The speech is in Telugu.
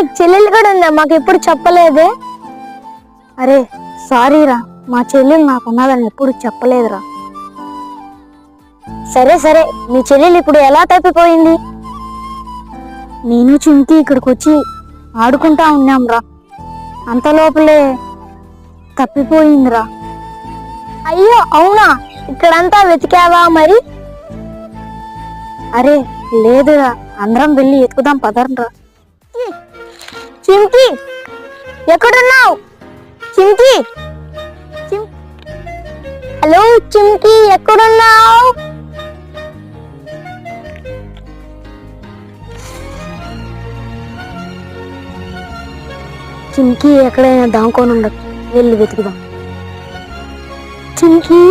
నీకు చెల్లెలు కూడా ఉందా? మాకు ఎప్పుడు చెప్పలేదే. అరే సారీరా, మా చెల్లెలు నాకున్నదని ఎప్పుడు చెప్పలేదురా. సరే సరే, మీ చెల్లెలు ఇప్పుడు ఎలా తప్పిపోయింది? నేను చింకి ఇక్కడికి వచ్చి ఆడుకుంటా ఉన్నాంరా, అంత లోపలే తప్పిపోయిందిరా. అయ్యో అవునా? ఇక్కడంతా వెతికావా మరి? అరే లేదురా, అందరం వెళ్ళి ఎత్తుకుదాం పదర్రా. చింకి ఎక్కడున్నావు? చింకి, హలో చింకి ఎక్కడున్నావు? చింకి ఎక్కడైనా దాంకొని ఉండదు, వెళ్ళి వెతుకుదాం. చింకి